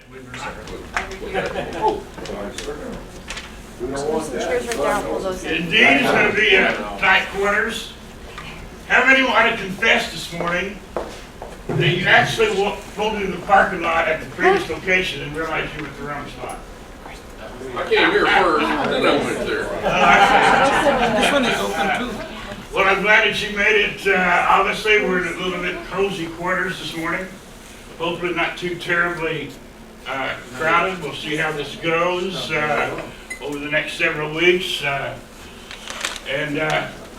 Believe it or not. Chairs right there, pull those in. Indeed, it's going to be tight quarters. How many want to confess this morning that you actually pulled into the parking lot at the previous location and realized you were at the wrong spot? I came here first, and then I went there. This one is open too. Well, I'm glad that you made it. Obviously, we're in a little bit cozy quarters this morning. Hopefully not too terribly crowded. We'll see how this goes over the next several weeks. And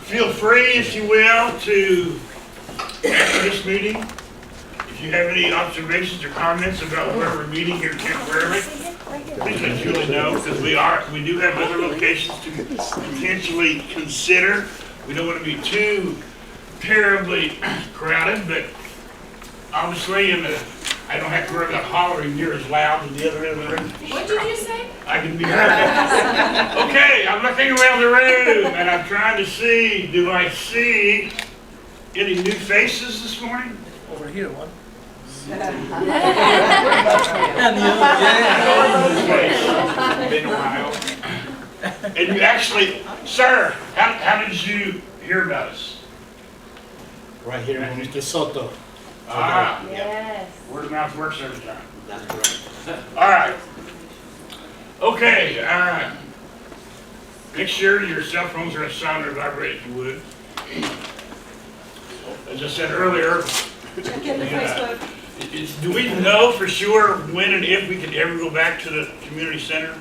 feel free, if you will, to, after this meeting, if you have any observations or comments about where we're meeting here temporarily, please let Julie know, because we do have other locations to potentially consider. We don't want to be too terribly crowded, but obviously I don't have to worry about hollering near as loud as the other end of the room. What did you say? I can be heard. Okay, I'm looking around the room and I'm trying to see, do I see any new faces this morning? Over here, one. Been a while. And you actually, sir, how did you hear about us? Right here, Mr. Soto. Ah, Yes. word of mouth works every time. That's correct. All right. Okay, make sure your cell phones are on silent or vibrate if you would. As I said earlier, Check in the Facebook. do we know for sure when and if we could ever go back to the community center?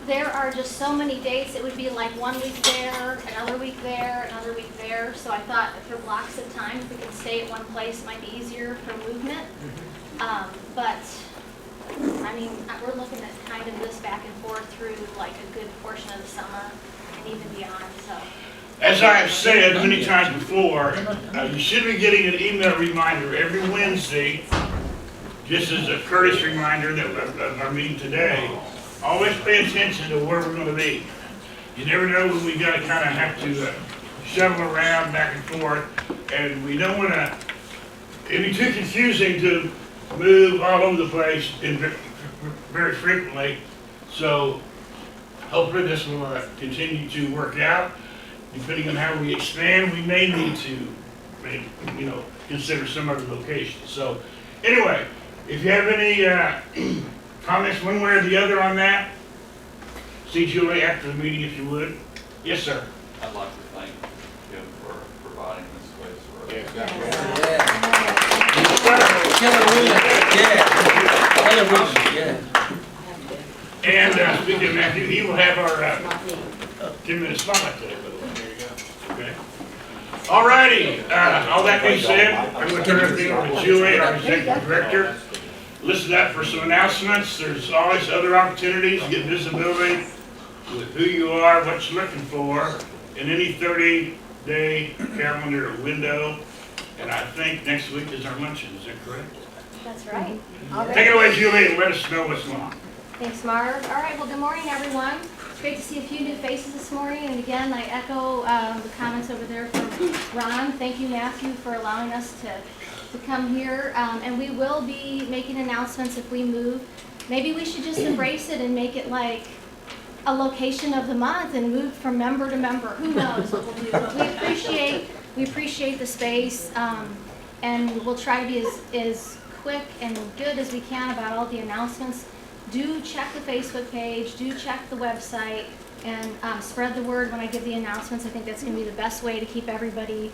There are just so many dates. It would be like 1 week there, another week there, another week there. So I thought for blocks of time, if we could stay at one place, it might be easier for movement. But I mean, we're looking at kind of this back and forth through like a good portion of the summer and even beyond. So As I have said many times before, you should be getting an email reminder every Wednesday, just as a courteous reminder that of our meeting today. Always pay attention to where we're going to be. You never know when we got to kind of have to shuttle around back and forth, and we don't want to. It'd be too confusing to move all over the place very frequently. So hopefully this will continue to work out. Depending on how we expand, we may need to, consider some other locations. So anyway, if you have any comments one way or the other on that, see Julie after the meeting if you would. Yes, sir. I'd like to thank him for providing this place for us. And speaking of Matthew, he will have our 10-minute spotlight today. Okay. All righty. All that being said, I'm going to turn everything over to Julie, our executive director. Listen up for some announcements. There's always other opportunities to get visibility with who you are, what you're looking for in any 30-day calendar window. And I think next week is our luncheon. Is that correct? that's right. Take it away, Julie, and let us know what's going on. Thanks, Marv. All right, well, good morning, everyone. It's great to see a few new faces this morning. And again, I echo the comments over there from Ron. Thank you, Matthew, for allowing us to come here. And we will be making announcements if we move. Maybe we should just embrace it and make it like a location of the month and move from member to member. Who knows what we'll do? But we appreciate the space, and we'll try to be as quick and good as we can about all the announcements. Do check the Facebook page, do check the website, and spread the word when I give the announcements. I think that's going to be the best way to keep everybody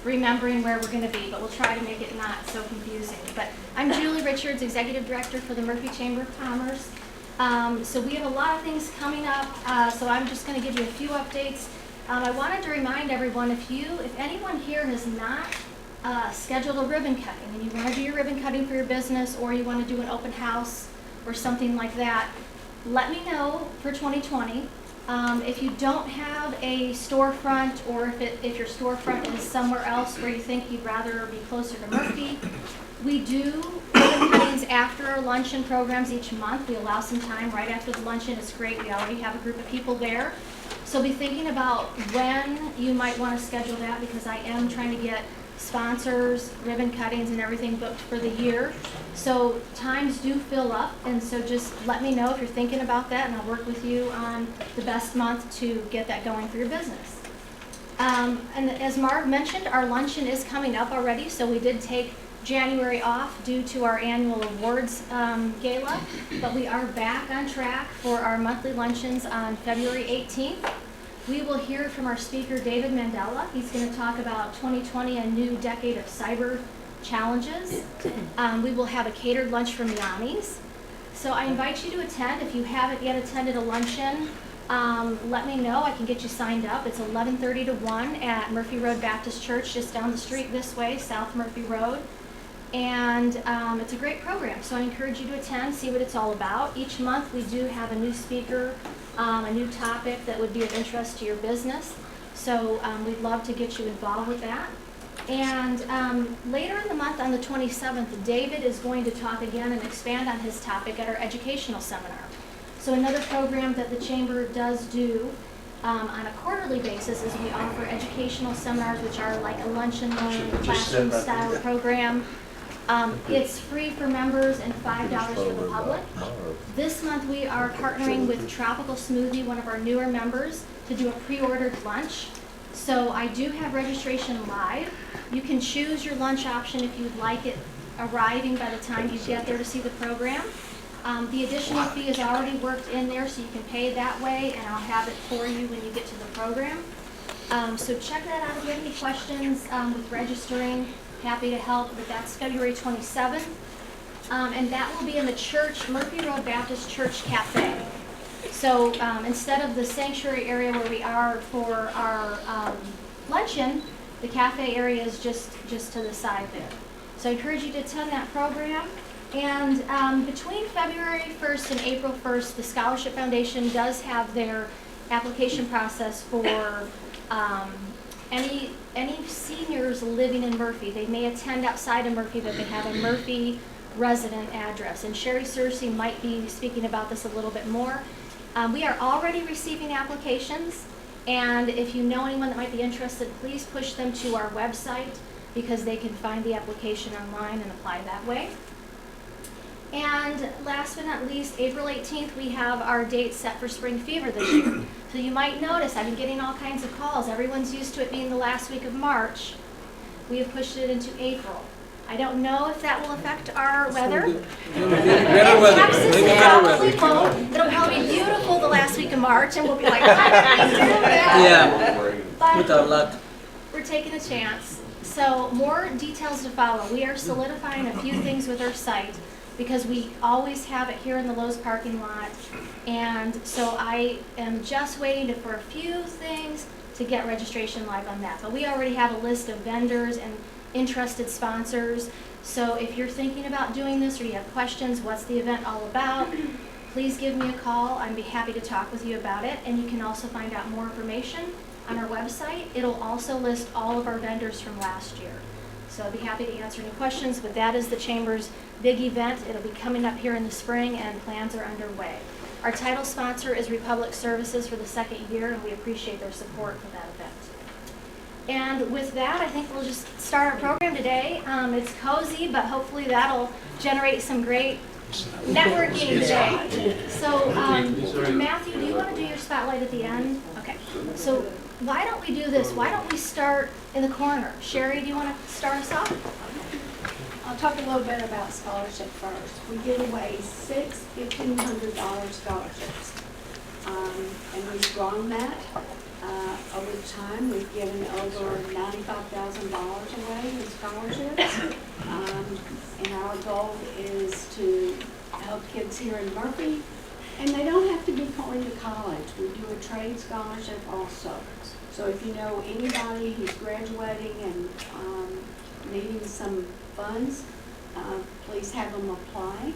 remembering where we're going to be, but we'll try to make it not so confusing. But I'm Julie Richards, Executive Director for the Murphy Chamber of Commerce. So we have a lot of things coming up, so I'm just going to give you a few updates. I wanted to remind everyone, if anyone here has not scheduled a ribbon cutting and you want to do your ribbon cutting for your business, or you want to do an open house or something like that, let me know for 2020. If you don't have a storefront, or if your storefront is somewhere else where you think you'd rather be closer to Murphy, we do ribbon cuttings after our luncheon programs each month. We allow some time right after the luncheon. It's great. We already have a group of people there. So be thinking about when you might want to schedule that, because I am trying to get sponsors, ribbon cuttings and everything booked for the year. So times do fill up, and so just let me know if you're thinking about that, and I'll work with you on the best month to get that going for your business. And as Marv mentioned, our luncheon is coming up already, so we did take January off due to our annual awards gala, but we are back on track for our monthly luncheons on February 18th. We will hear from our speaker, David Mandela. He's going to talk about 2020, a new decade of cyber challenges. We will have a catered lunch from Yanni's. So I invite you to attend. If you haven't yet attended a luncheon, let me know. I can get you signed up. It's 11:30 to 1 at Murphy Road Baptist Church, just down the street this way, South Murphy Road. And it's a great program, so I encourage you to attend, see what it's all about. Each month we do have a new speaker, a new topic that would be of interest to your business. So we'd love to get you involved with that. And later in the month, on the 27th, David is going to talk again and expand on his topic at our educational seminar. So another program that the Chamber does do on a quarterly basis is we offer educational seminars, which are like a lunch and learn classroom style program. It's free for members and $5 for the public. This month we are partnering with Tropical Smoothie, one of our newer members, to do a pre-ordered lunch. So I do have registration live. You can choose your lunch option if you'd like it arriving by the time you get there to see the program. The additional fee is already worked in there, so you can pay that way, and I'll have it for you when you get to the program. So check that out. If you have any questions with registering, happy to help. But that's February 27th, and that will be in the church, Murphy Road Baptist Church Cafe. So instead of the sanctuary area where we are for our luncheon, the cafe area is just to the side there. So I encourage you to attend that program. And between February 1st and April 1st, the Scholarship Foundation does have their application process for any seniors living in Murphy. They may attend outside of Murphy, but they have a Murphy resident address. And Sherry Searcy might be speaking about this a little bit more. We are already receiving applications, and if you know anyone that might be interested, please push them to our website because they can find the application online and apply that way. And last but not least, April 18th, we have our date set for Spring Fever this year. So you might notice I've been getting all kinds of calls. Everyone's used to it being the last week of March. We have pushed it into April. I don't know if that will affect our weather. Texas is probably low. It'll probably be beautiful the last week of March, and we'll be like, how did we do that? Yeah, But with our luck. we're taking a chance. So more details to follow. We are solidifying a few things with our site because we always have it here in the Lowe's parking lot. And so I am just waiting for a few things to get registration live on that. But we already have a list of vendors and interested sponsors. So if you're thinking about doing this or you have questions, what's the event all about, please give me a call. I'd be happy to talk with you about it. And you can also find out more information on our website. It'll also list all of our vendors from last year. So I'd be happy to answer any questions, but that is the Chamber's big event. It'll be coming up here in the spring, and plans are underway. Our title sponsor is Republic Services for the second year, and we appreciate their support for that event. And with that, I think we'll just start our program today. It's cozy, but hopefully that'll generate some great networking today. So Matthew, do you want to do your spotlight at the end? Okay. So why don't we do this? Why don't we start in the corner? Sherry, do you want to start us off? I'll talk a little bit about scholarship first. We give away 6 $1,500 scholarships. And we've grown that. Over time, we've given over $95,000 away in scholarships. And our goal is to help kids here in Murphy. And they don't have to be going to college. We do a trade scholarship also. So if you know anybody who's graduating and needing some funds, please have them apply.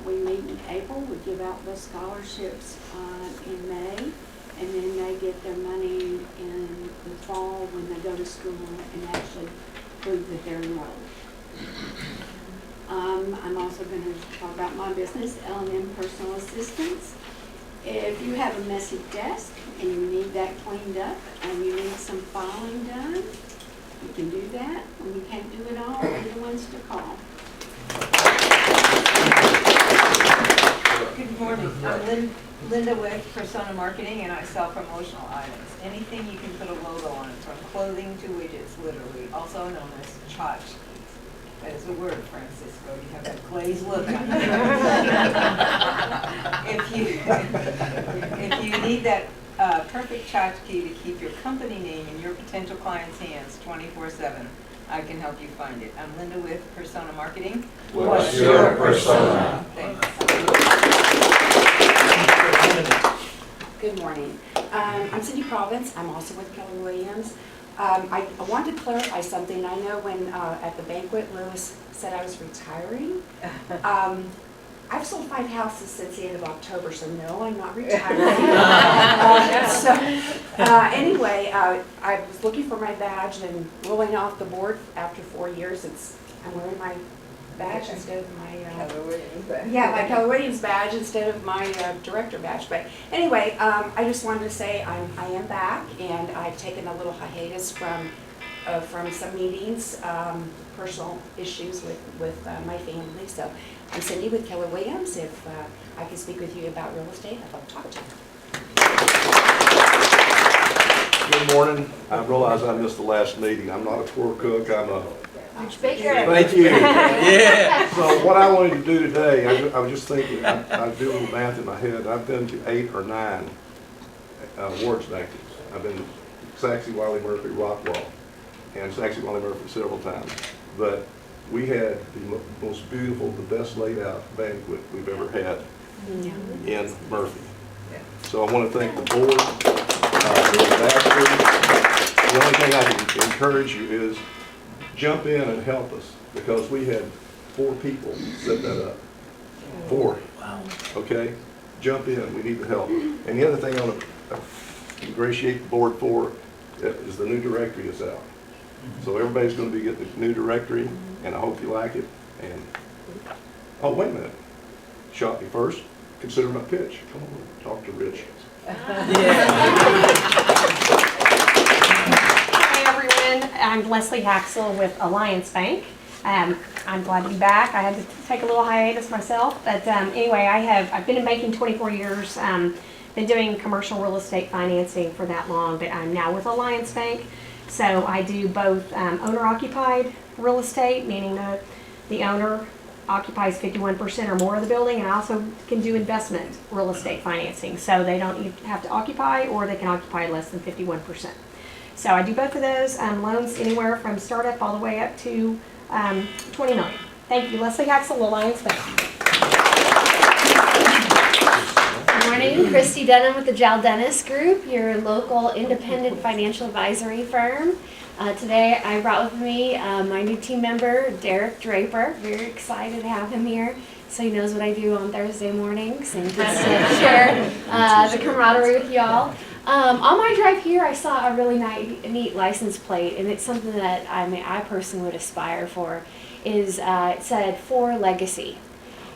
We meet in April. We give out those scholarships in May, and then they get their money in the fall when they go to school and actually prove that they're enrolled. I'm also going to talk about my business, L&M Personal Assistance. If you have a messy desk and you need that cleaned up and you need some filing done, You can do that. When you can't do it all, we're the ones to call. Good morning. I'm Linda with Persona Marketing, and I sell promotional items. Anything you can put a logo on, from clothing to widgets, literally, also known as tchotchkes. That is a word, Francisco. You have that glazed look on you. If you need that perfect tchotchke to keep your company name in your potential clients' hands 24/7, I can help you find it. I'm Linda with Persona Marketing. What's your persona? Thanks. Good morning. I'm Cindy Province. I'm also with Keller Williams. I wanted to clarify something. I know when at the banquet, Lewis said I was retiring. I've sold 5 houses since the end of October, so no, I'm not retiring. Anyway, I was looking for my badge and rolling off the board after 4 years. I'm wearing my badge instead of my my Keller Williams badge instead of my director badge. But anyway, I just wanted to say I am back, and I've taken a little hiatus from some meetings, personal issues with my family. So I'm Cindy with Keller Williams. If I can speak with you about real estate, I'd love to talk to you. Good morning. I realize I missed the last meeting. I'm not a poor cook. I'm a... Which baker? Thank you. Yeah. So what I wanted to do today, I was just thinking, I do a little math in my head. I've been to 8 or 9 awards bankings. I've been Saxe, Wiley Murphy, Rockwall, and Saxe, Wiley Murphy several times. But we had the most beautiful, the best laid out banquet we've ever had in Murphy. So I want to thank the board, the ambassadors. The only thing I can encourage you is jump in and help us, because we had 4 people set that up. 4. Wow. Okay? Jump in. We need the help. And the other thing I want to ingratiate the board for is the new directory is out. So everybody's going to be getting the new directory, and I hope you like it. And oh, wait a minute. Shot me first. Consider my pitch. Come on, talk to Rich. Hi everyone, I'm Leslie Haxel with Alliance Bank. I'm glad to be back. I had to take a little hiatus myself, but anyway, I've been in banking 24 years. Been doing commercial real estate financing for that long, but I'm now with Alliance Bank. So I do both owner-occupied real estate, meaning the owner occupies 51% or more of the building, and I also can do investment real estate financing. So they don't have to occupy, or they can occupy less than 51%. So I do both of those, loans anywhere from startup all the way up to 20 million. Thank you. Leslie Haxel, Alliance Bank. Good morning, Christy Denham with the Jal Dennis Group, your local independent financial advisory firm. Today I brought with me my new team member, Derek Draper. Very excited to have him here, so he knows what I do on Thursday mornings and gets to share the camaraderie with y'all. On my drive here, I saw a really neat license plate, and it's something that I personally would aspire for. It said "For Legacy,"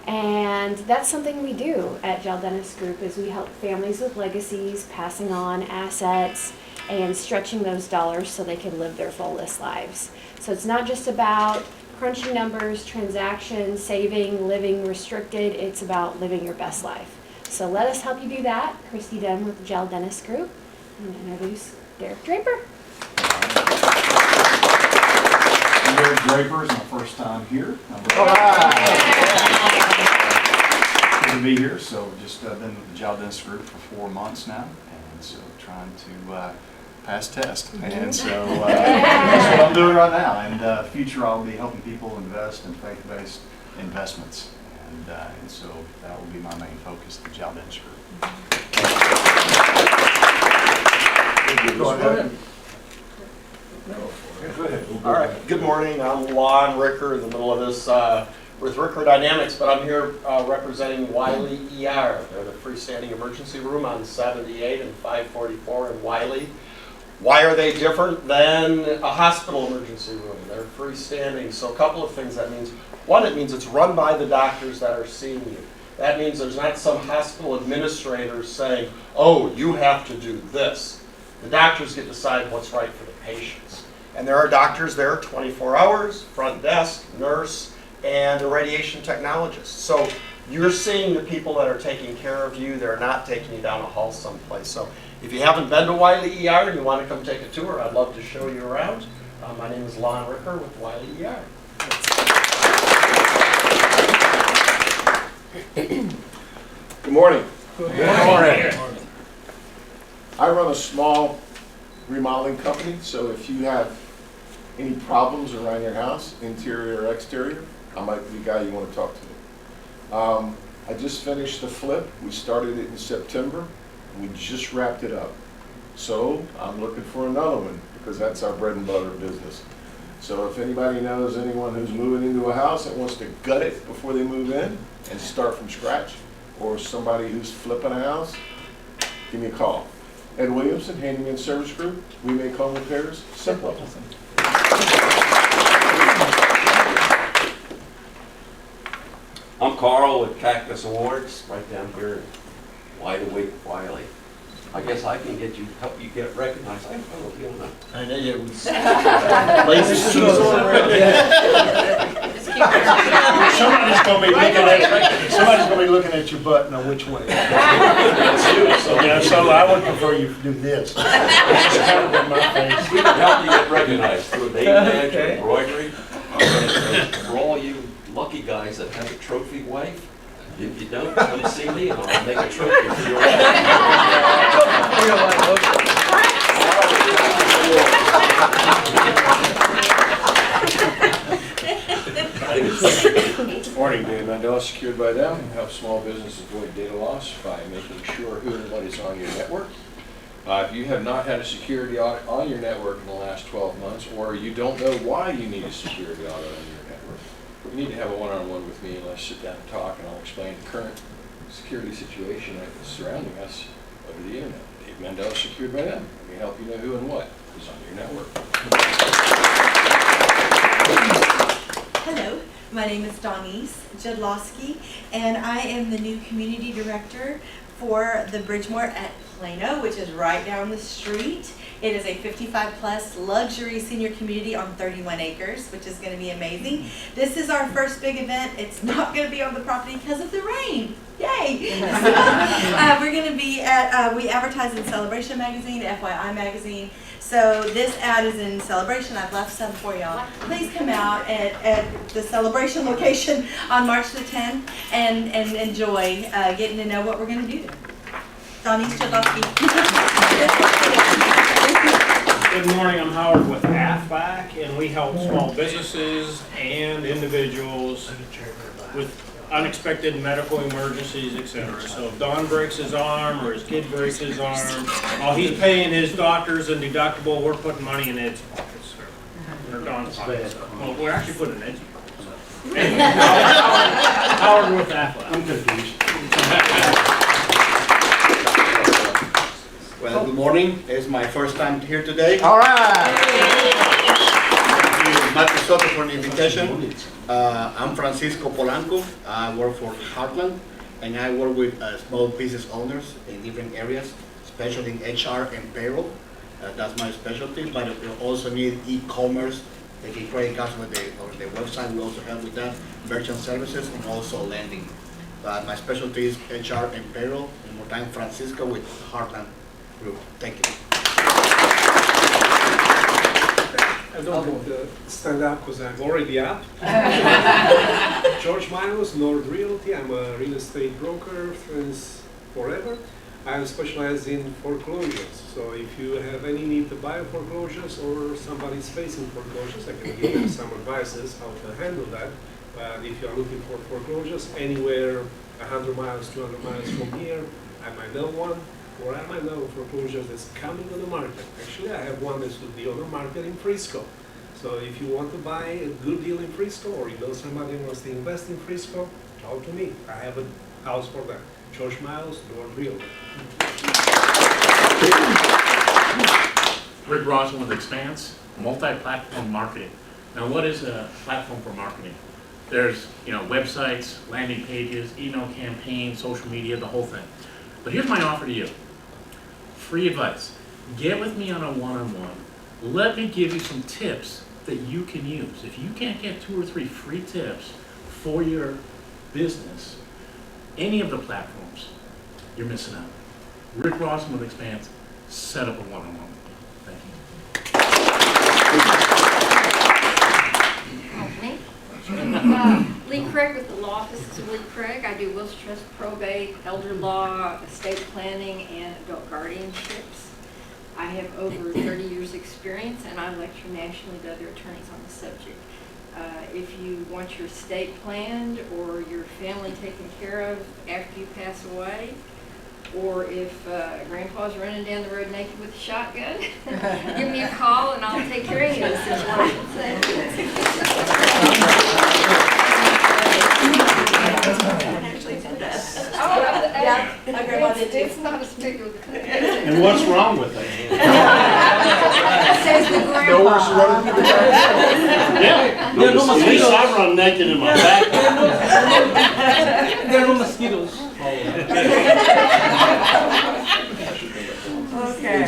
and that's something we do at Jal Dennis Group. Is we help families with legacies, passing on assets, and stretching those dollars so they can live their fullest lives. So it's not just about crunching numbers, transactions, saving, living restricted. It's about living your best life. So let us help you do that. Christy Dunn with the Jal Dennis Group. And introduce Derek Draper. I'm Derek Draper. It's my first time here. Good to be here. So just been with the Jal Dennis Group for 4 months now, and so trying to pass test. And so that's what I'm doing right now. And future, I'll be helping people invest in faith-based investments. And so that will be my main focus at the Jal Dennis Group. Go ahead. All right. Good morning. I'm Lon Ricker in the middle of this with Ricker Dynamics, but I'm here representing Wiley ER. They're the freestanding emergency room on 78 and 544 in Wiley. Why are they different than a hospital emergency room? They're freestanding. So a couple of things that means. One, it means it's run by the doctors that are seeing you. That means there's not some hospital administrator saying, oh, you have to do this. The doctors get to decide what's right for the patients. And there are doctors there 24 hours, front desk, nurse, and a radiation technologist. So you're seeing the people that are taking care of you. They're not taking you down a hall someplace. So if you haven't been to Wiley ER and you want to come take a tour, I'd love to show you around. My name is Lon Ricker with Wiley ER. Good morning. Good morning. I run a small remodeling company, so if you have any problems around your house, interior or exterior, I might be the guy you want to talk to. I just finished the flip. We started it in September. We just wrapped it up. So I'm looking for another one because that's our bread and butter business. So if anybody knows anyone who's moving into a house that wants to gut it before they move in and start from scratch, or somebody who's flipping a house, give me a call. Ed Williamson, Handyman Service Group. We make home repairs simple. I'm Carl with Cactus Awards, right down here in Wide Awake, Wiley. I guess I can help you get recognized. I will be on that. I know you was lazy shoes already. Somebody's gonna be looking at your butt, now which way? Yeah, so I would prefer you do this. It's just kind of in my face. We can help you get recognized through a name badge or embroidery. And for all you lucky guys that have a trophy wife, if you don't, come see me and I'll make a trophy for your wife. Morning, Dave Mandela, Secured by Them. Help small businesses avoid data loss by making sure who and what is on your network. If you have not had a security audit on your network in the last 12 months, or you don't know why you need a security audit on your network, you need to have a one-on-one with me and let's sit down and talk, and I'll explain the current security situation that is surrounding us over the internet. Dave Mandela, Secured by Them. Let me help you know who and what is on your network. Hello, my name is Donise Jadlowski, and I am the new community director for the Bridgemore at Plano, which is right down the street. It is a 55-plus luxury senior community on 31 acres, which is going to be amazing. This is our first big event. It's not going to be on the property because of the rain. Yay! We're going to be at, we advertise in Celebration Magazine, FYI Magazine. So this ad is in Celebration. I've left some for y'all. Please come out at the Celebration location on March the 10th and enjoy getting to know what we're going to do there. Donnie Chudlowski. Good morning, I'm Howard with AFBAC, and we help small businesses and individuals with unexpected medical emergencies, etc. So if Don breaks his arm or his kid breaks his arm, while he's paying his doctors and deductible, we're putting money in Ed's pockets, or Don's pockets. Well, we're actually putting it in Ed's pockets. So. Anyway, Howard with AFBAC. I'm confused. Well, good morning. It's my first time here today. All right. Thank you, Matthew Soto, for the invitation. I'm Francisco Polanco. I work for Heartland, and I work with small business owners in different areas, especially in HR and payroll. That's my specialty, but we also need e-commerce, taking credit cards with the website. We also help with that, merchant services, and also lending. But my specialty is HR and payroll. One more time, Francisco with Heartland Group. Thank you. I don't want to stand up because I'm already up. George Miles, Nord Realty. I'm a real estate broker since forever. I'm specialized in foreclosures. So if you have any need to buy foreclosures or somebody's facing foreclosures, I can give you some advices how to handle that. But if you're looking for foreclosures anywhere 100 miles, 200 miles from here, I might know one. Or I might know foreclosures that's coming on the market. Actually, I have one that will be on the market in Frisco. So if you want to buy a good deal in Frisco, or you know somebody who wants to invest in Frisco, talk to me. I have a house for that. George Miles, Nord Realty. Rick Rawson with Expanse, multi-platform marketing. Now, what is a platform for marketing? There's, websites, landing pages, email campaigns, social media, the whole thing. But here's my offer to you. Free advice. Get with me on a one-on-one. Let me give you some tips that you can use. If you can't get 2 or 3 free tips for your business, any of the platforms, you're missing out. Rick Rossman with Expanse, set up a one-on-one. Thank you. Lee Craig with the law offices of Lee Craig. I do wills, trust, probate, elder law, estate planning, and adult guardianships. I have over 30 years experience, and I lecture nationally to other attorneys on the subject. If you want your estate planned or your family taken care of after you pass away, or if grandpa's running down the road naked with a shotgun, give me a call and I'll take care of you. This is what I can Actually did that. Oh, Yeah, my grandma did too. It's not as big of a And what's wrong with that? Says the Doors grandpa. running through the back. Yeah. There are no At least mosquitoes. I run naked in my back. There are no mosquitoes. Okay.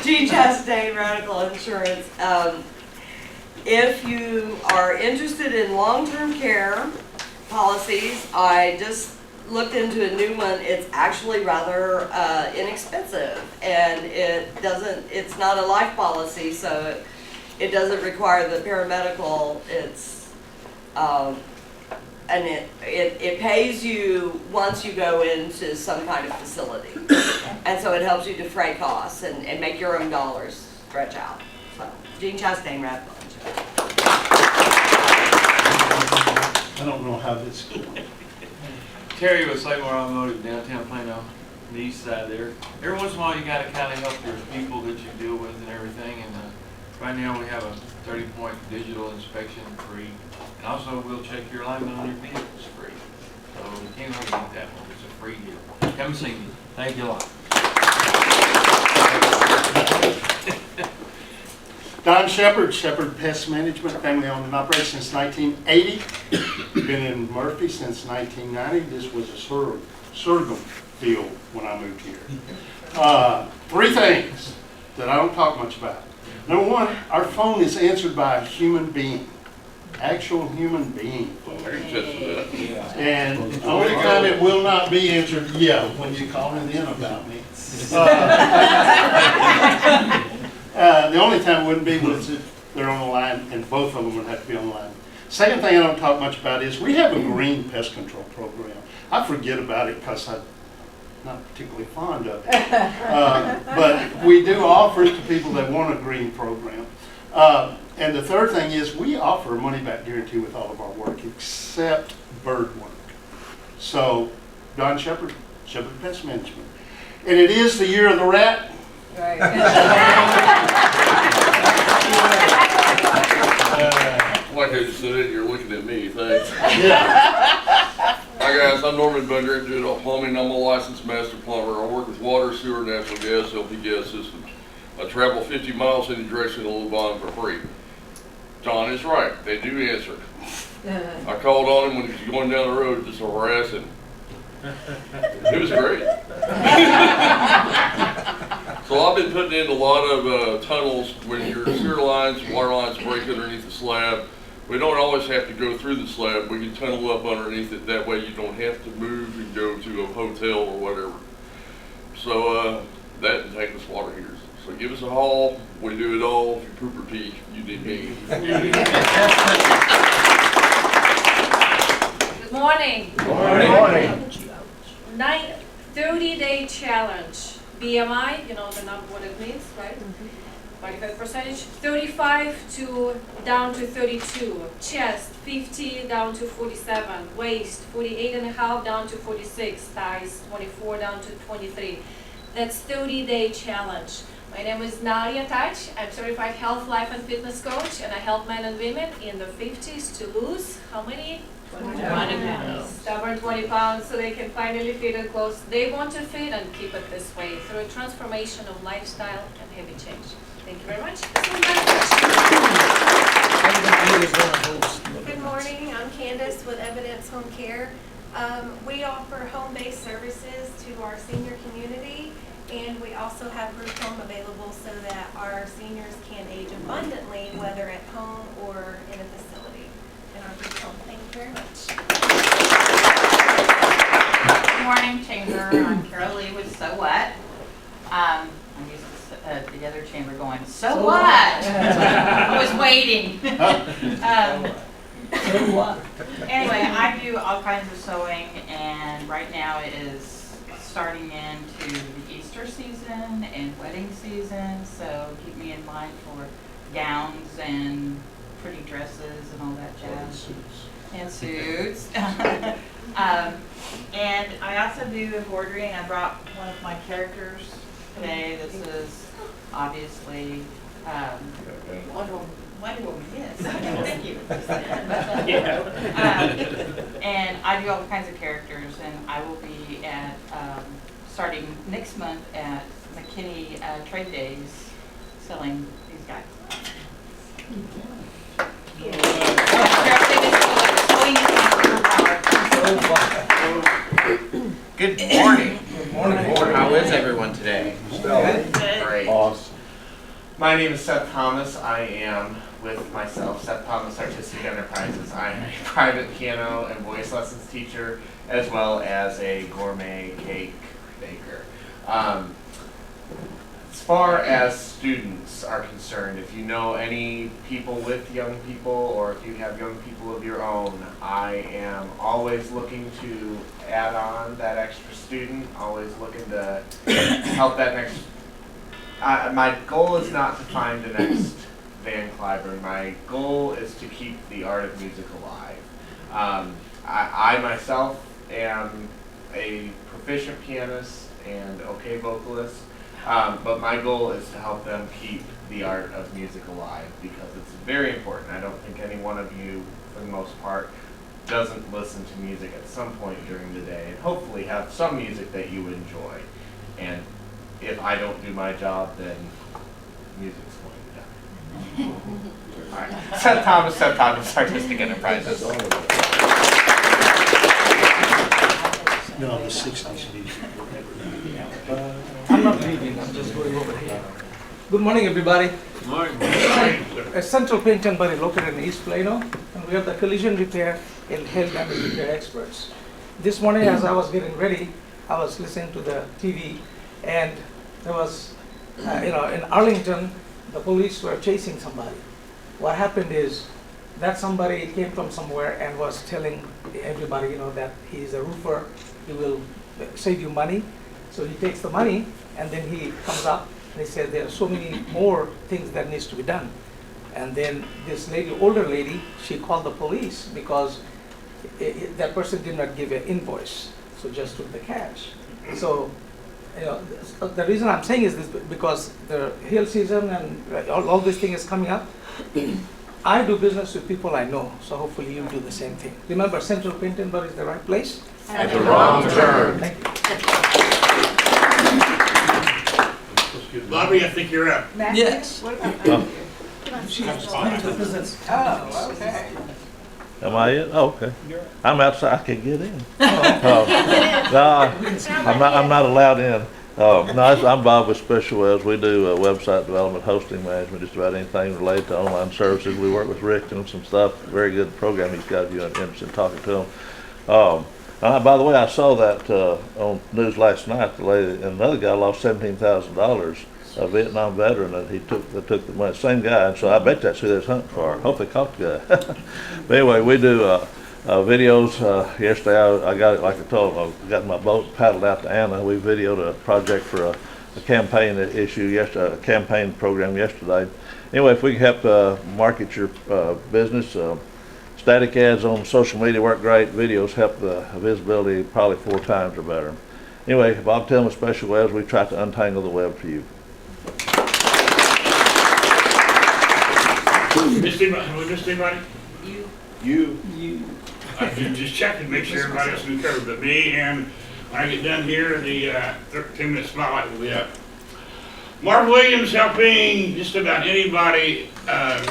Jean Chastain, Radical Insurance. If you are interested in long-term care policies, I just looked into a new one. It's actually rather inexpensive, and it's not a life policy, so it doesn't require the paramedical. And it pays you once you go into some kind of facility. And so it helps you defray costs and make your own dollars stretch out. So, Jean Chastain, Radical Insurance. I don't know how this is going. Terry with Slightmore Automotive, downtown Plano, the east side there. Every once in a while, you gotta kind of help your people that you deal with and everything. And right now, we have a 30-point digital inspection free. And also, we'll check your alignment on your vehicles free. So you can't really beat that one. It's a free deal. Come see me. Thank you a lot. Don Shepard, Shepard Pest Management, family owned and operated since 1980. Been in Murphy since 1990. This was a sorghum field when I moved here. 3 things that I don't talk much about. Number 1, our phone is answered by a human being, actual human being. And the only time it will not be answered, when you call in about me. The only time it wouldn't be was if they're on the line, and both of them would have to be on the line. Second thing I don't talk much about is we have a green pest control program. I forget about it because I'm not particularly fond of it. But we do offer it to people that want a green program. And the third thing is we offer a money-back guarantee with all of our work except bird work. So, Don Shepard, Shepard Pest Management. And it is the year of the rat. Right. Like I just said, you're looking at me, thanks. Yeah. Hi guys, I'm Norman Bender, digital plumbing. I'm a licensed master plumber. I work with water, sewer, natural gas, LP gas systems. I travel 50 miles in the direction of Lubon for free. Don is right, they do answer. I called on him when he was going down the road just harassing. It was great. So I've been putting in a lot of tunnels when your sewer lines, water lines break underneath the slab. We don't always have to go through the slab. We can tunnel up underneath it. That way you don't have to move and go to a hotel or whatever. So that and tankless water heaters. So give us a haul. We do it all. If you poop or pee, you need me. Good morning. Good morning. 30-day challenge. BMI, you know the number, what it means, right? 45%. 35 down to 32. Chest 50 down to 47. Waist 48.5 down to 46. Thighs 24 down to 23. That's 30-day challenge. My name is Nadia Touch. I'm certified health, life, and fitness coach, and I help men and women in their 50s to lose how many? 20 pounds. Stubborn 20 pounds, so they can finally fit in clothes they want to fit and keep it this way through a transformation of lifestyle and habit change. Thank you very much. Good morning, I'm Candace with Evidence Home Care. We offer home-based services to our senior community, And we also have group home available so that our seniors can age abundantly, whether at home or in a facility. In our group home. Thank you very much. Good morning, Chamber. I'm Carol Lee with So What. I'm used to the other chamber going, so what? I was waiting. Anyway, I do all kinds of sewing, and right now it is starting into the Easter season and wedding season, so keep me in mind for gowns and pretty dresses and all that jazz. And suits. And I also do embroidery, and I brought one of my characters today. This is obviously Wonder Woman, yes. Thank you. And I do all kinds of characters, and I will be at, starting next month at McKinney Trade Days selling these guys. Good morning. Good morning. How is everyone today? Great. Awesome. My name is Seth Thomas. I am with myself, Seth Thomas Artistic Enterprises. I'm a private piano and voice lessons teacher, as well as a gourmet cake baker. As far as students are concerned, if you know any people with young people, or if you have young people of your own, I am always looking to add on that extra student, always looking to help that next. My goal is not to find the next Van Cliburn. My goal is to keep the art of music alive. I myself am a proficient pianist and okay vocalist. But my goal is to help them keep the art of music alive, because it's very important. I don't think any one of you, for the most part, doesn't listen to music at some point during the day, and hopefully have some music that you enjoy. And if I don't do my job, then music's going to die. All right. Seth Thomas, Artistic Enterprises. No, the 60s music. I'm not leaving, I'm just going over here. Good morning, everybody. Good morning. A Central Paint and Body located in East Plano, and we have the collision repair and hail damage repair experts. This morning, as I was getting ready, I was listening to the TV, and there was, in Arlington, the police were chasing somebody. What happened is that somebody came from somewhere and was telling everybody, that he's a roofer, he will save you money. So he takes the money, and then he comes up and he said there are so many more things that needs to be done. And then this lady, older lady, she called the police because that person did not give an invoice, so just took the cash. So, the reason I'm saying is this because the hail season and all this thing is coming up. I do business with people I know, so hopefully you'll do the same thing. Remember, Central Paint and Body is the right place? At the wrong turn. Thank you. Bobby, I think you're up. Yes. What about Matthew? Oh, okay. Am I in? Oh, okay. I'm outside. I can get in. No, I'm not allowed in. I'm Bob with Special Wells. We do website development, hosting management, just about anything related to online services. We work with Rick on some stuff. Very good program he's got if you're interested in talking to him. By the way, I saw that on news last night. The lady, another guy lost $17,000. A Vietnam veteran, and they took the money. Same guy, and so I bet that's who they're hunting for. Hope they caught the guy. But anyway, we do videos. Yesterday, I got it like I told them. I got in my boat, paddled out to Anna. We videoed a project for a campaign issue yesterday, a campaign program yesterday. Anyway, if we can help market your business, static ads on social media work great. Videos help the visibility probably 4 times or better. Anyway, Bob Tillman Special Wells, we try to untangle the web for you. Missed anybody? You. I just checked to make sure everybody else knew covered, but me, and when I get done here, the 10-minute spotlight will be up. Marv Williams helping just about anybody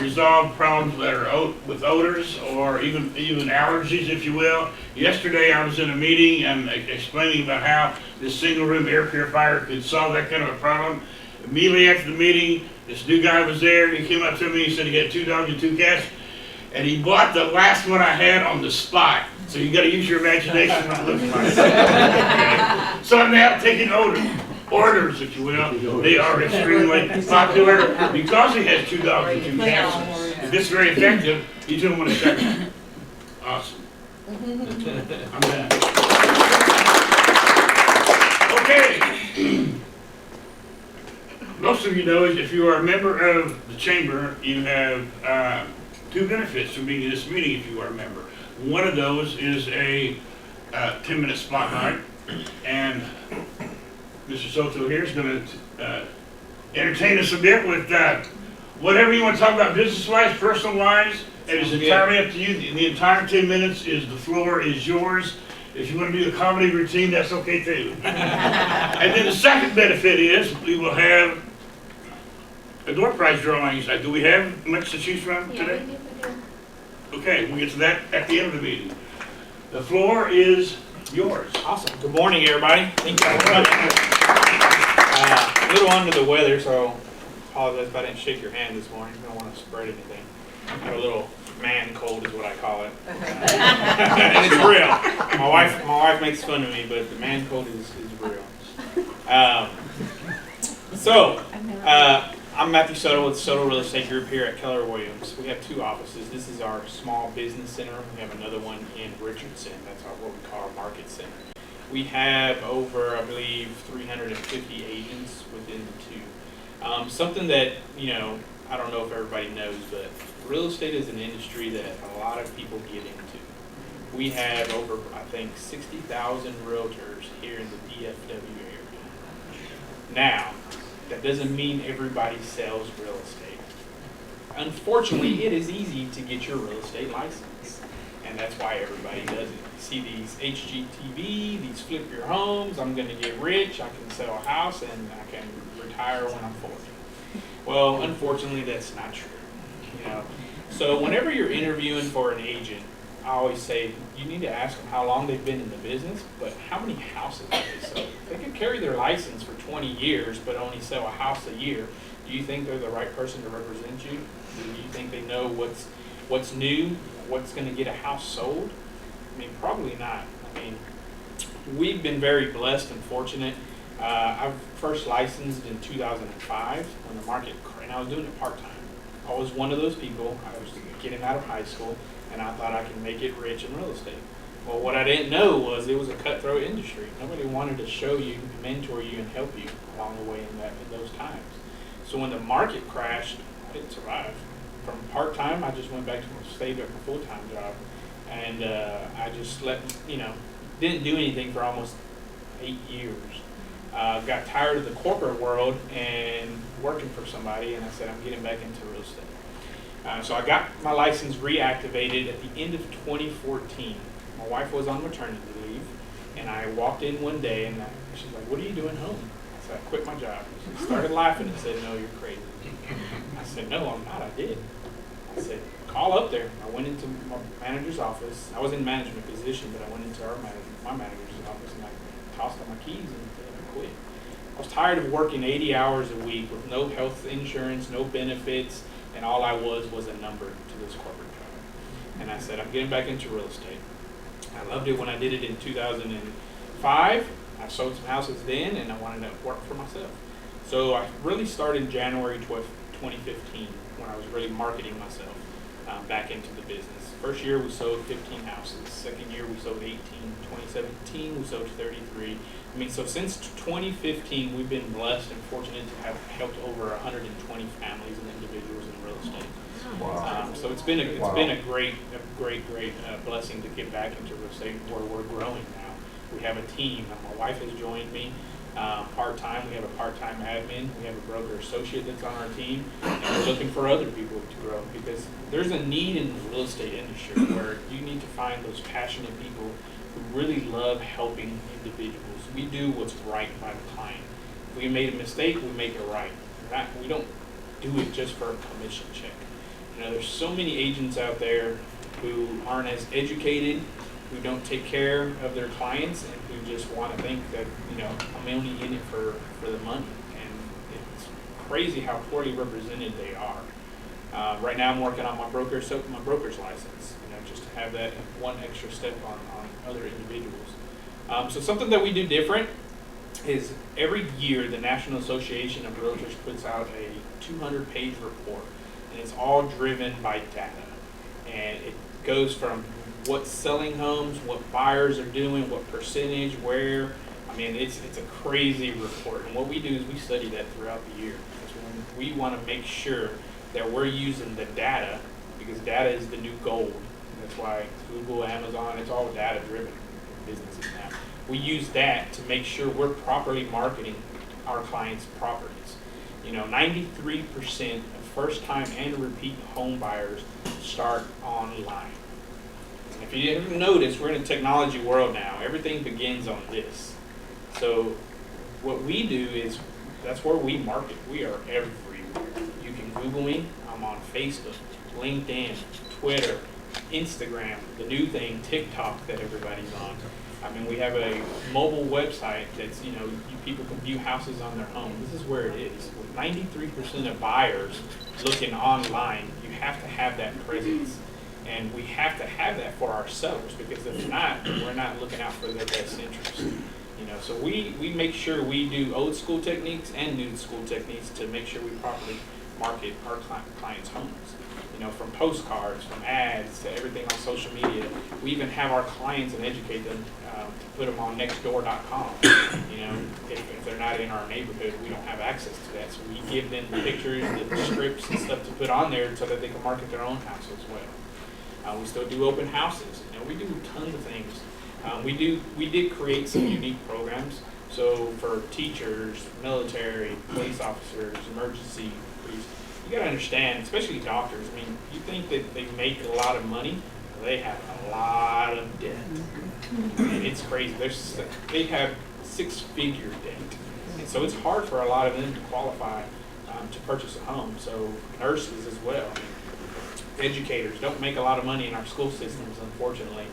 resolve problems that are with odors or even allergies, if you will. Yesterday I was in a meeting and explaining about how this single room air purifier could solve that kind of a problem. Immediately after the meeting, this new guy was there. He came up to me. He said he had 2 dogs and 2 cats, and he bought the last one I had on the spot. So you got to use your imagination when it looks like. Okay. So I'm now taking orders, if you will. They are extremely popular because he has 2 dogs and 2 cats. If this is very effective, each of them want to check it. Awesome. I'm done. Okay. Most of you know if you are a member of the chamber, you have 2 benefits from being in this meeting if you are a member. One of those is a 10-minute spotlight, and Mr. Soto here is going to entertain us a bit with whatever you want to talk about business-wise, personal-wise. It is entirely up to you. The entire 10 minutes the floor is yours. If you want to do a comedy routine, that's okay too. And then the second benefit is we will have a door prize drawings. Do we have much to choose from today? Okay, we'll get to that at the end of the meeting. The floor is yours. Awesome. Good morning, everybody. Thank you for coming. A little under the weather, so apologize if I didn't shake your hand this morning. I don't want to spread anything. I have a little man cold is what I call it. And it's real. My wife makes fun of me, but the man cold is real. I'm Matthew Soto with Soto Real Estate Group here at Keller Williams. We have 2 offices. This is our small business center. We have another one in Richardson. That's what we call our market center. We have over, I believe, 350 agents within the 2. Something that, I don't know if everybody knows, but real estate is an industry that a lot of people get into. We have over, I think, 60,000 realtors here in the DFW area. Now, that doesn't mean everybody sells real estate. Unfortunately, it is easy to get your real estate license, and that's why everybody does it. You see these HGTV, these flip your homes, I'm going to get rich, I can sell a house, and I can retire when I'm 40. Well, unfortunately, that's not true. So whenever you're interviewing for an agent, I always say you need to ask them how long they've been in the business, but how many houses have they sold? They could carry their license for 20 years, but only sell a house a year. Do you think they're the right person to represent you? Do you think they know what's new, what's going to get a house sold? I mean, probably not. I mean, we've been very blessed and fortunate. I first licensed in 2005 when the market, and I was doing it part-time. I was one of those people. I was getting out of high school, and I thought I could make it rich in real estate. Well, what I didn't know was it was a cutthroat industry. Nobody wanted to show you, mentor you, and help you along the way in those times. So when the market crashed, I didn't survive. From part-time, I just went back to stayed at my full-time job, and I just didn't do anything for almost 8 years. Got tired of the corporate world and working for somebody, and I said, I'm getting back into real estate. So I got my license reactivated at the end of 2014. My wife was on maternity leave, and I walked in one day, and she's like, what are you doing home? I said, I quit my job. She started laughing and said, no, you're crazy. I said, no, I'm not. I did. I said, call up there. I went into my manager's office. I was in management position, but I went into my manager's office, and I tossed on my keys and quit. I was tired of working 80 hours a week with no health insurance, no benefits, and all I was a number to this corporate job. And I said, I'm getting back into real estate. I loved it when I did it in 2005. I sold some houses then, and I wanted to work for myself. So I really started January 2015 when I was really marketing myself back into the business. First year we sold 15 houses. Second year we sold 18. 2017 we sold 33. I mean, so since 2015 we've been blessed and fortunate to have helped over 120 families and individuals in real estate. Wow. So it's been a great blessing to get back into real estate where we're growing now. We have a team. My wife has joined me part-time. We have a part-time admin. We have a broker associate that's on our team. And we're looking for other people to grow because there's a need in the real estate industry where you need to find those passionate people who really love helping individuals. We do what's right by the client. If we made a mistake, we make it right. We don't do it just for a commission check. You know, there's so many agents out there who aren't as educated, who don't take care of their clients, and who just want to think that, you know, I'm only in it for the money. And it's crazy how poorly represented they are. Right now I'm working on my broker's license, you know, just to have that one extra step on other individuals. So something that we do different is every year the National Association of Realtors puts out a 200-page report, and it's all driven by data. And it goes from what's selling homes, what buyers are doing, what percentage, where. I mean, it's a crazy report. And what we do is we study that throughout the year. Because we want to make sure that we're using the data, because data is the new gold. And that's why Google, Amazon, it's all data-driven businesses now. We use that to make sure we're properly marketing our clients' properties. You know, 93% of first-time and repeat home buyers start online. And if you ever notice, we're in a technology world now. Everything begins on this. So what we do is, that's where we market. We are everywhere. You can Google me. I'm on Facebook, LinkedIn, Twitter, Instagram, the new thing, TikTok that everybody's on. I mean, we have a mobile website that's, you know, people can view houses on their home. This is where it is. With 93% of buyers looking online, you have to have that presence. And we have to have that for our sellers, because if not, we're not looking out for their best interest. You know, so we make sure we do old school techniques and new school techniques to make sure we properly market our clients' homes. You know, from postcards, from ads, to everything on social media. We even have our clients and educate them to put them on nextdoor.com. You know, if they're not in our neighborhood, we don't have access to that. So we give them the pictures, the scripts, and stuff to put on there so that they can market their own house as well. We still do open houses. You know, we do tons of things. We did create some unique programs. So for teachers, military, police officers, emergency police, you gotta understand, especially doctors. I mean, you think that they make a lot of money? They have a lot of debt. And it's crazy. They have six-figure debt, and so it's hard for a lot of them to qualify to purchase a home. So nurses as well. Educators don't make a lot of money in our school systems, unfortunately.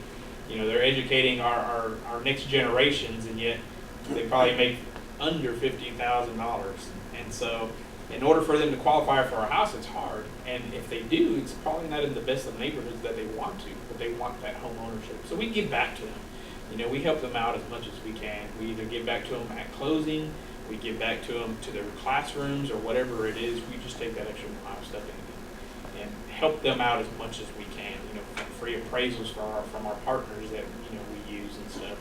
You know, they're educating our next generations, and yet they probably make under $50,000. And so in order for them to qualify for a house, it's hard. And if they do, it's probably not in the best of neighborhoods that they want to, but they want that home ownership. So we give back to them. You know, we help them out as much as we can. We either give back to them at closing, we give back to them to their classrooms, or whatever it is. We just take that extra mile step in and help them out as much as we can. You know, free appraisals from our partners that, you know, we use and stuff.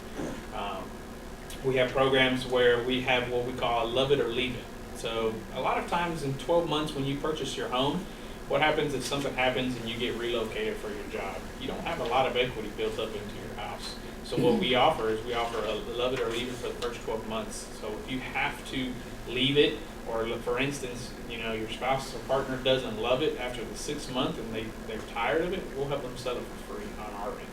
We have programs where we have what we call love it or leave it. So a lot of times in 12 months when you purchase your home, what happens if something happens and you get relocated for your job? You don't have a lot of equity built up into your house. So what we offer is we offer a love it or leave it for the first 12 months. So if you have to leave it, or for instance, you know, your spouse or partner doesn't love it after the 6th month and they're tired of it, we'll help them sell it for free on our end.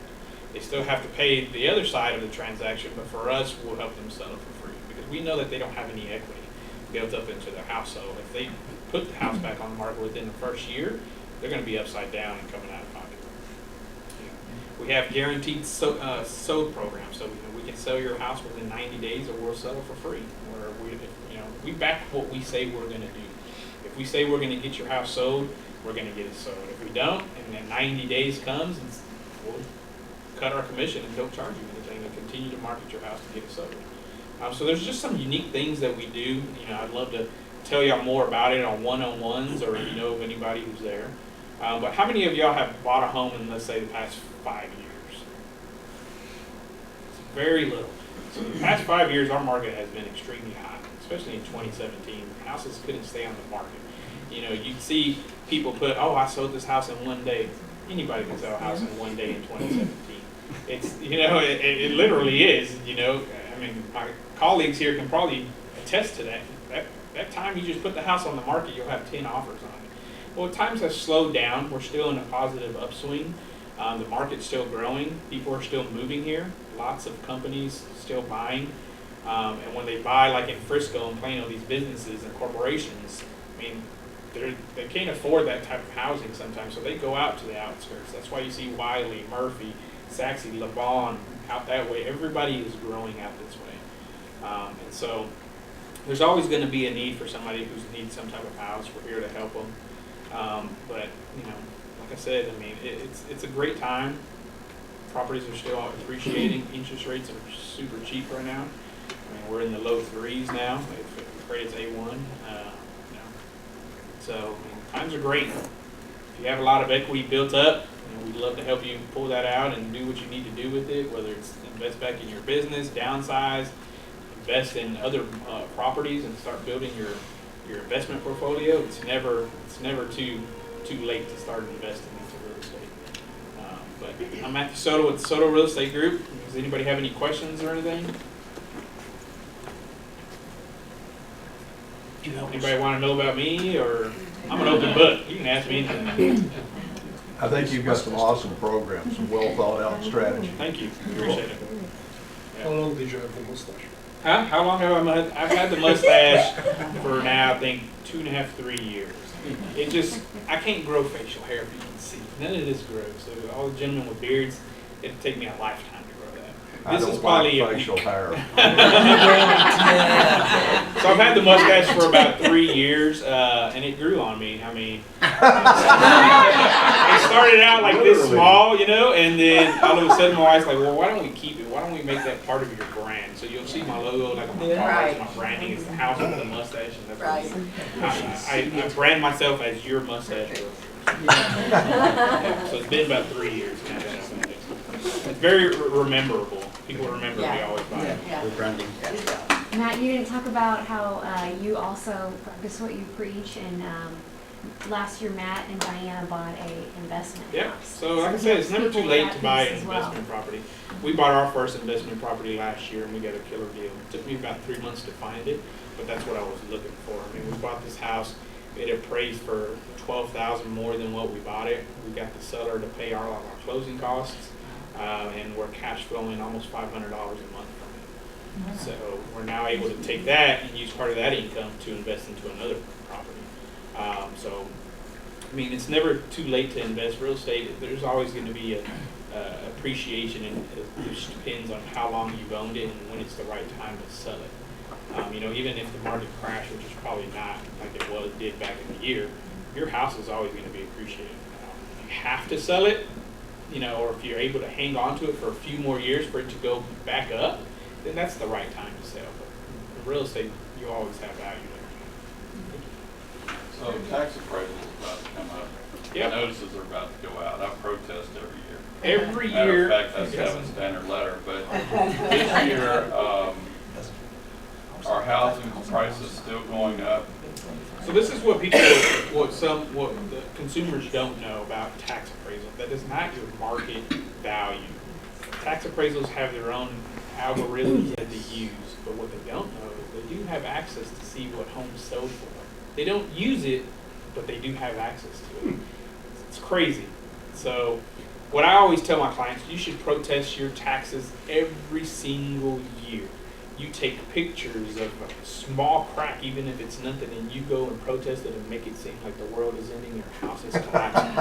They still have to pay the other side of the transaction, but for us, we'll help them sell it for free, because we know that they don't have any equity built up into their house. So if they put the house back on the market within the first year, they're going to be upside down and coming out of pocket. You know, we have guaranteed sold programs, so we can sell your house within 90 days, or we'll sell it for free. Or we back what we say we're going to do. If we say we're going to get your house sold, we're going to get it sold. If we don't, and then 90 days comes, we'll cut our commission and don't charge you anything, and continue to market your house to get it sold. So there's just some unique things that we do. You know, I'd love to tell y'all more about it on one-on-ones, or if you know of anybody who's there. But how many of y'all have bought a home in, let's say, the past 5 years? It's very little. So the past 5 years, our market has been extremely high, especially in 2017. Houses couldn't stay on the market. You know, you'd see people put, oh, I sold this house in 1 day. Anybody can sell a house in 1 day in 2017. It's, you know, it literally is, you know. I mean, my colleagues here can probably attest to that. That time you just put the house on the market, you'll have 10 offers on it. Well, times have slowed down. We're still in a positive upswing. The market's still growing. People are still moving here. Lots of companies still buying. And when they buy, like in Frisco and Plano, these businesses and corporations, I mean, they can't afford that type of housing sometimes, so they go out to the outskirts. That's why you see Wiley, Murphy, Saxe, Levon out that way. Everybody is growing out this way. And so there's always going to be a need for somebody who needs some type of house. We're here to help them. But, you know, like I said, I mean, it's a great time. Properties are still appreciating. Interest rates are super cheap right now. I mean, we're in the low 3s now. If rate's A1. You know. So, I mean, times are great. If you have a lot of equity built up, you know, we'd love to help you pull that out and do what you need to do with it, whether it's invest back in your business, downsize, invest in other properties and start building your investment portfolio. It's never too late to start investing into real estate. But I'm Matthew Soto with Soto Real Estate Group. Does anybody have any questions or anything? Anybody want to know about me, or I'm an open book. You can ask me anything. I think you've got some awesome programs, some well thought out strategy. Thank you. Appreciate it. Yeah. How long did you have the mustache? Huh? How long have I've had the mustache for now, I think 2.5, 3 years. It just, I can't grow facial hair, if you can see. None of this grows. So all the gentlemen with beards, it'd take me a lifetime to grow that. I This don't is probably like facial hair. So I've had the mustache for about 3 years, and it grew on me. I mean, it started out like this small, you know, and then all of a sudden my wife's like, well, why don't we keep it? Why don't we make that part of your brand? So you'll see my logo, like on my cars, my branding is the house with the mustache, and that's what I brand myself as your mustache girl. So it's been about 3 years now. It's very rememberable. People remember me always by it. The branding. Matt, you didn't talk about how you also practice what you preach, and last year Matt and Diana bought a investment Yep. house. So like I said, it's never too late to buy an as well. investment property. We bought our first investment property last year, and we got a killer deal. It took me about 3 months to find it, but that's what I was looking for. I mean, we bought this house. It appraised for $12,000 more than what we bought it. We got the seller to pay all of our closing costs, and we're cash flowing almost $500 a month from it. So we're now able to take that and use part of that income to invest into another property. So, I mean, it's never too late to invest real estate. There's always going to be a appreciation, and it just depends on how long you've owned it and when it's the right time to sell it. You know, even if the market crashed, which is probably not like it did back in the year, your house is always going to be appreciated. If you have to sell it, you know, or if you're able to hang on to it for a few more years for it to go back up, then that's the right time to sell. But in real estate, you always have value there. So tax appraisal is about to come up. Yep. Notices are about to go out. I protest every year. Every Matter year. of fact, I have a standard letter, but this year, are housing prices still going up? So this is what people, what the consumers don't know about tax appraisal. That is not your market value. Tax appraisals have their own algorithms that they use, but what they don't know is they do have access to see what homes sold for. They don't use it, but they do have access to it. It's crazy. So what I always tell my clients, you should protest your taxes every single year. You take pictures of a small crack, even if it's nothing, and you go and protest it and make it seem like the world is ending, your house is collapsing.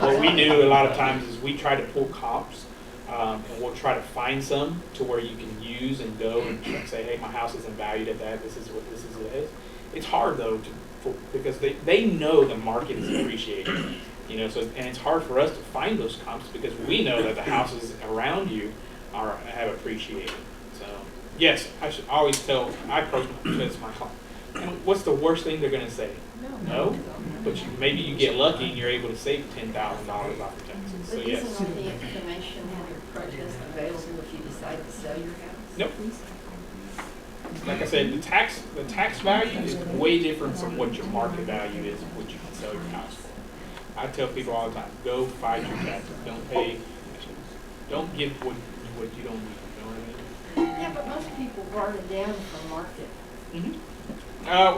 What we do a lot of times is we try to pull comps, and we'll try to find some to where you can use and go and say, hey, my house isn't valued at that, this is what this is. It's hard though, because they know the market is appreciating. You know, so, and it's hard for us to find those comps because we know that the houses around you have appreciated. So yes, I should always tell, I protest my client. And what's the worst thing they're going to say? No. But maybe you get lucky and you're able to save $10,000 off your taxes. So yes. Isn't all the information on your protest available if you decide to sell your house? Nope. Like I said, the tax value is way different from what your market value is of what you can sell your house for. I tell people all the time, go fight your taxes. Don't give what you don't need. You know what I mean? Yeah, but most people burn it down for market.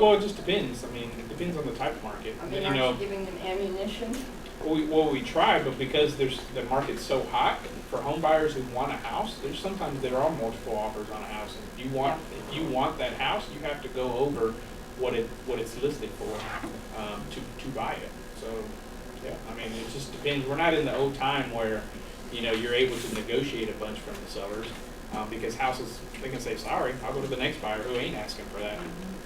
Well, it just depends. I mean, it depends on the type of market. I mean, you know, aren't you giving them ammunition? we try, but because the market's so hot, for home buyers who want a house, there's sometimes there are multiple offers on a house. And if you want that house, you have to go over what it's listed for to buy it. So yeah, I mean, it just depends. We're not in the old time where you're able to negotiate a bunch from the sellers because houses, they can say, sorry, I'll go to the next buyer who ain't asking for that. I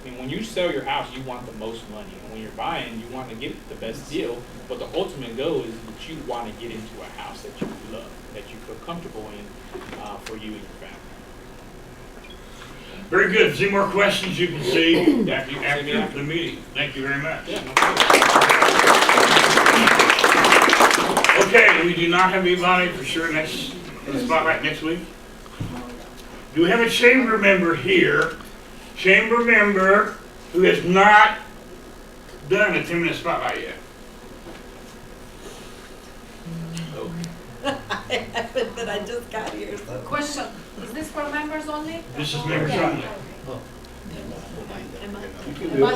mean, when you sell your house, you want the most money, and when you're buying, you want to get the best deal. But the ultimate goal is that you want to get into a house that you love, that you feel comfortable in for you and your family. Very good. If there's any more questions, you can see after the meeting. Thank you very much. Yeah, no problem. Okay, we do not have anybody for sure in the spotlight next week. Do we have a chamber member here? Chamber member who has not done a 10-minute spotlight yet? I haven't, but I just got here, so. Question, is this for members only? This is members only. Am I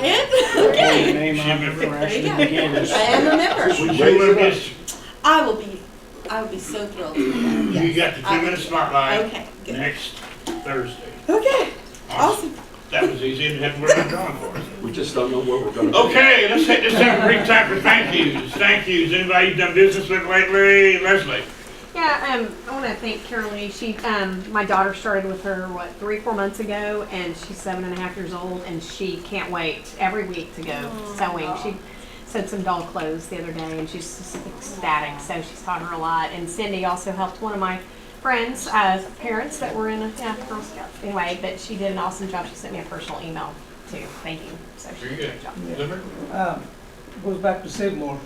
in? Okay. Name on the There you go. I am a member. Would you look at I will be so thrilled to do that. You Yes. got the 10-minute spotlight Okay, good. next Thursday. Okay, awesome. That was easy. Didn't have to worry about drawing for us. We just don't know what we're gonna do. Okay, let's take this time, brief time for thank yous. Thank yous. Anybody you've done business with lately? Leslie. Yeah, I want to thank Carolee. She, my daughter started with her 3-4 months ago, and she's 7.5 years old, and she can't wait every week to go sewing. She sewed some doll clothes the other day, and she's just ecstatic. So she's taught her a lot. And Cindy also helped one of my friends' parents that were in a Girl Scouts. Anyway, but she did an awesome job. She sent me a personal email too. Thank you. So she did a great job. Goes back to Save More.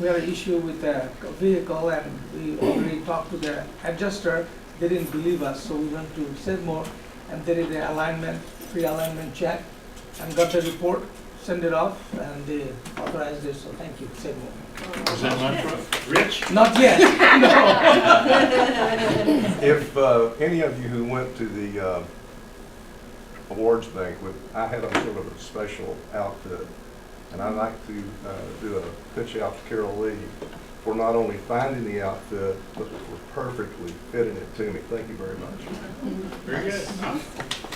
We had an issue with a vehicle, and we already talked to the adjuster. They didn't believe us, so we went to Save More, and they did the free alignment check, and got the report, sent it off, and they authorized it. So thank you, Save More. Was that lunch, Rich? Not yet. No. If any of you who went to the awards banquet, I had on sort of a special outfit. And I'd like to do a pitch out to Carolee for not only finding the outfit, but for perfectly fitting it to me. Thank you very much. Very good.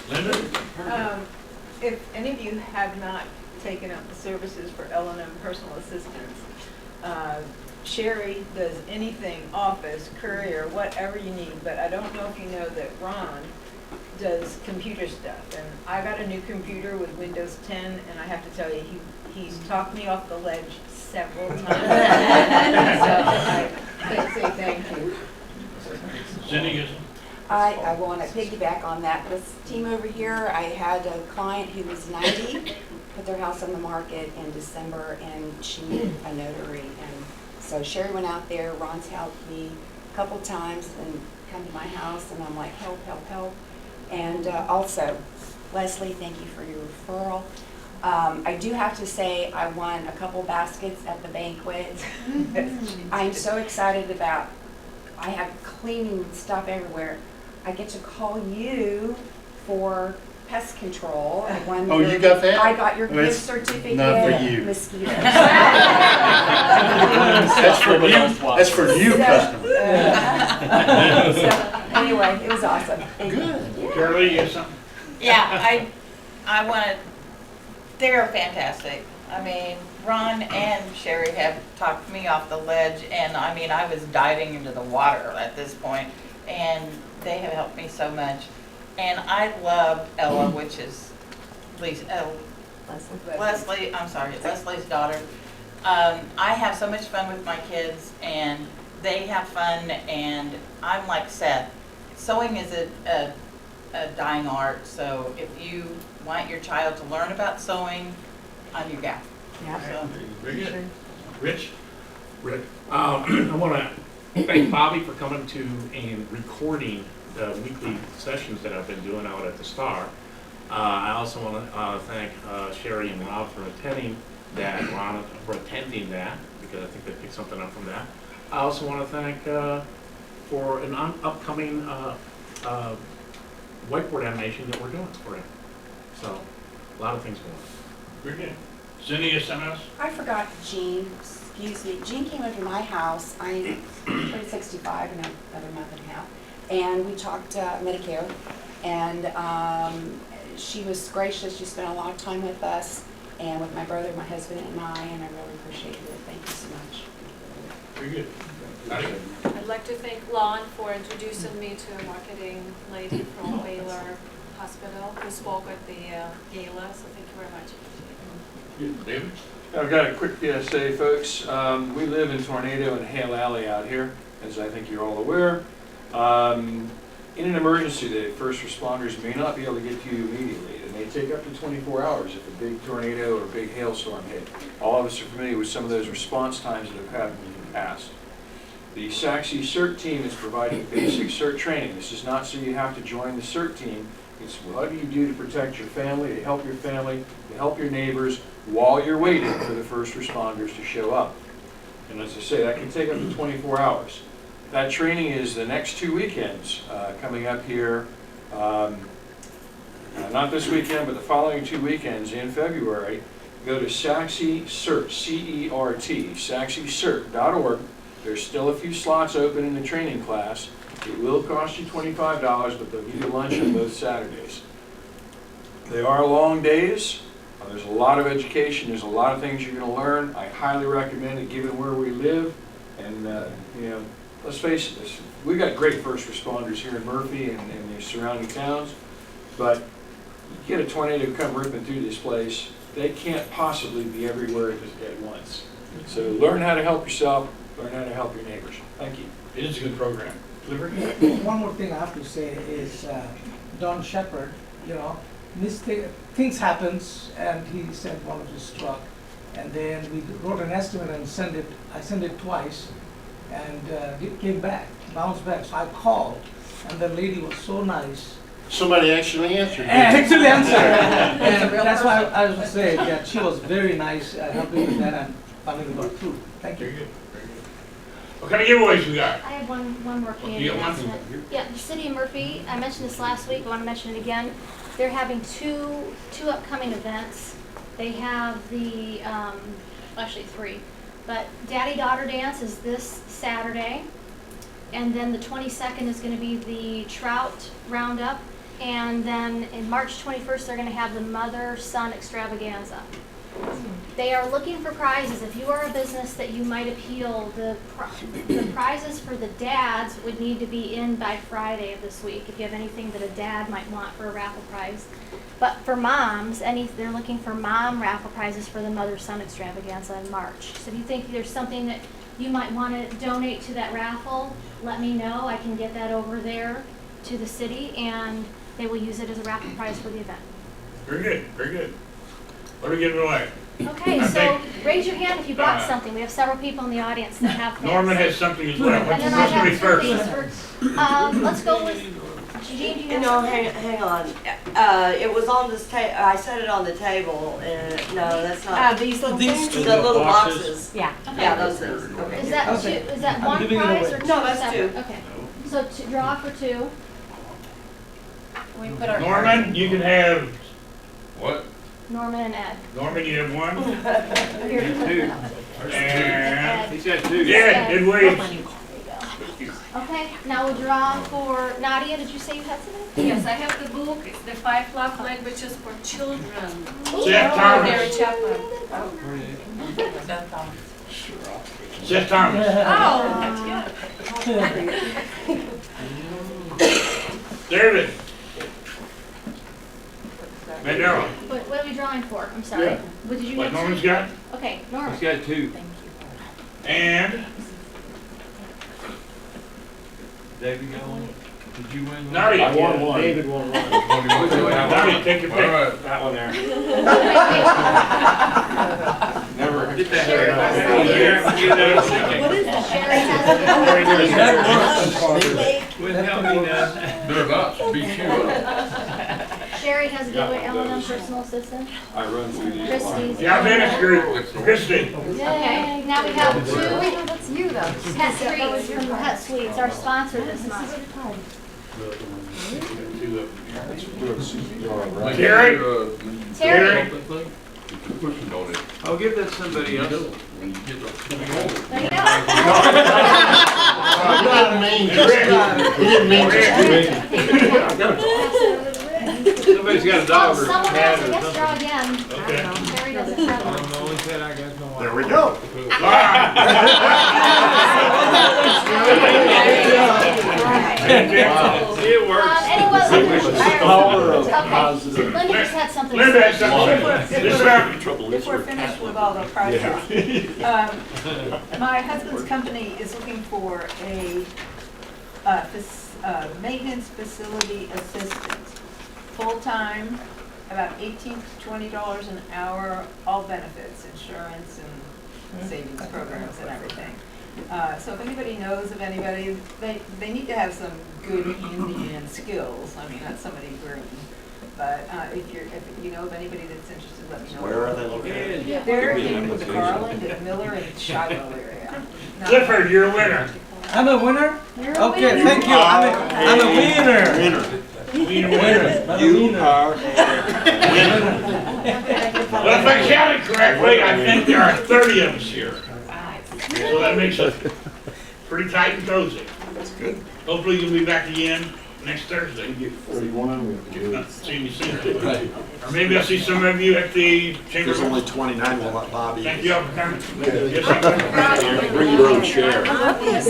Linda? If any of you have not taken up the services for L&M personal assistance, Sherry does anything, office, courier, whatever you need, but I don't know if you know that Ron does computer stuff. And I got a new computer with Windows 10, and I have to tell you, he's talked me off the ledge several times. So I can't say thank you. Cindy, I want to piggyback on that. This team over here, I had a client who was 90, put their house on the market in December, and she needed a notary. And so Sherry went out there, Ron's helped me a couple times and come to my house, and I'm like, help, help, help. And also, Leslie, thank you for your referral. I do have to say I won a couple baskets at the banquet. I'm so excited about, I have cleaning stuff everywhere. I get to call you for pest control. I won you got that? I got your Well, gift certificate. not for you. Mosquitoes. That's for new customers. So, anyway, it was awesome. Thank you. Carolee, you have something? Yeah, I want to, they're fantastic. I mean, Ron and Sherry have talked me off the ledge, and I mean, I was diving into the water at this point, and they have helped me so much. And I love Ella, which is Leslie's daughter. I have so much fun with my kids, and they have fun, and I'm like Seth. Sewing is a dying art, so if you want your child to learn about sewing, I'm your gal. Yeah. So. Very good. Rich? Rick, I want to thank Bobby for coming to and recording the weekly sessions that I've been doing out at the Star. I also want to thank Sherry and Rob for attending that, Ron for attending that, because I think they picked something up from that. I also want to thank for an upcoming whiteboard animation that we're doing for him. So, a lot of things going on. Very good. Cindy, you something else? I forgot Jean, excuse me. Jean came over to my house. I'm turning 65 in another month and a half. And we talked Medicare. And she was gracious. She spent a lot of time with us and with my brother, my husband, and I really appreciated it. Thank you so much. Very good. I'd like to thank Lon for introducing me to a marketing lady from Baylor Hospital who spoke at the gala, so thank you very much. Good. David? I've got a quick PSA, folks. We live in Tornado and Hale Alley out here, as I think you're all aware. In an emergency, the first responders may not be able to get to you immediately. It may take up to 24 hours if a big tornado or a big hailstorm hit. All of us are familiar with some of those response times that have happened in the past. The SACSI CERT team is providing basic CERT training. This is not so you have to join the CERT team. It's what do you do to protect your family, to help your neighbors while you're waiting for the first responders to show up. And as I say, that can take up to 24 hours. That training is the next 2 weekends coming up here. Not this weekend, but the following 2 weekends in February. Go to SACSI CERT, C-E-R-T, SACSICERT.org. There's still a few slots open in the training class. It will cost you $25, but they'll give you lunch on both Saturdays. They are long days. There's a lot of education. There's a lot of things you're going to learn. I highly recommend it given where we live. And, you know, let's face it, we've got great first responders here in Murphy and the surrounding towns. But you get a tornado come ripping through this place, they can't possibly be everywhere at once. So learn how to help yourself. Learn how to help your neighbors. Thank you. It is a good program. One more thing I have to say is Don Shepard, you know, things happens, and he said one of his struck, and then we wrote an estimate and I sent it twice, and it came back, bounced back. So I called, and the lady was so nice. Somebody actually answered. Actually answered. And that's why I was saying that she was very nice helping with that, and finally got through. Thank you. Very good. What kind of giveaways we got? I have one more community announcement. Yeah, the city of Murphy, I mentioned this last week, I want to mention it again. They're having two upcoming events. They have the, actually 3, but Daddy-Daughter Dance is this Saturday. And then the 22nd is going to be the Trout Roundup. And then in March 21st, they're going to have the Mother-Son Extravaganza. They are looking for prizes. If you are a business that you might appeal, the prizes for the dads would need to be in by Friday of this week. If you have anything that a dad might want for a raffle prize. But for moms, they're looking for mom raffle prizes for the Mother-Son Extravaganza in March. So if you think there's something that you might want to donate to that raffle, let me know. I can get that over there to the city, and they will use it as a raffle prize for the event. Very good, very good. What are we giving away? Okay, so raise your hand if you brought something. We have several people in the audience that have things. Norman has something as well. What's And then I supposed to be have first? two things. Let's go with Jean. Do you have something? hang on. It was on this I set it on the table, and no, that's not. These little these things? the little boxes. Yeah. Okay. Yeah, those things. Okay. Is that two? Is that I'm one giving it prize away. or two No, that's separate? two. Okay. So to draw for 2. We put our. Norman, you can have, what? Norman and Ed. Norman, you have one? Here. And, He's got 2. yeah, Ed Williams. There you go. Okay, now we'll draw for Nadia. Did you say you had something? Yes, I have the book. It's the 5 Love Languages for Children. Seth Thomas. Gary Chapman. Seth Thomas. Seth Thomas. David. Mandela. What are we drawing for? I'm sorry. Yeah. What did you What have? Norman's got? Okay, Norman. He's got 2. And David got 1. Did you win? Nadia. I won 1. David won one. Nadia, take your pick. That one there. Never. Get that Sherry What is that? Sherry has Well, help me now. They're about to beat you up. Sherry has a giveaway. L&M personal assistant. I run through these. Christie's. Yeah, ministry, Christie. Okay, now we have 2 That's you though. pet treats from Pet Sweets, our sponsor this month. Terry. Terry, I'll give that to somebody else. He didn't mean Somebody's got a dog or a Someone cat else, I or guess, draw something. again. Okay. I don't know. Terry doesn't have one. The only cat I got no. There we go. It works. Anyway, Linda just had something to Linda say. has something to say. If we're finished with all the projects, my husband's company is looking for a maintenance facility assistant, full-time, about $18 to $20 an hour, all benefits, insurance and savings programs and everything. So if anybody knows of anybody, they need to have some good handyman skills. I mean, not somebody green. But if you know of anybody that's interested, let me know. Where are they located? They're in the Garland and Miller and Shiloh area. Clifford, you're a winner. I'm a winner? You're a Okay, winner. thank you. I'm a winner. Well, if I counted correctly, I think there are 30 of us here. So that makes it pretty tight and cozy. That's good. Hopefully you'll be back again next Thursday. You get 41. If not, see you soon. Or maybe I'll see some of you at the Chamber. There's only 29, we'll let Bobby. Thank you all for coming. Bring your own chair. I love this.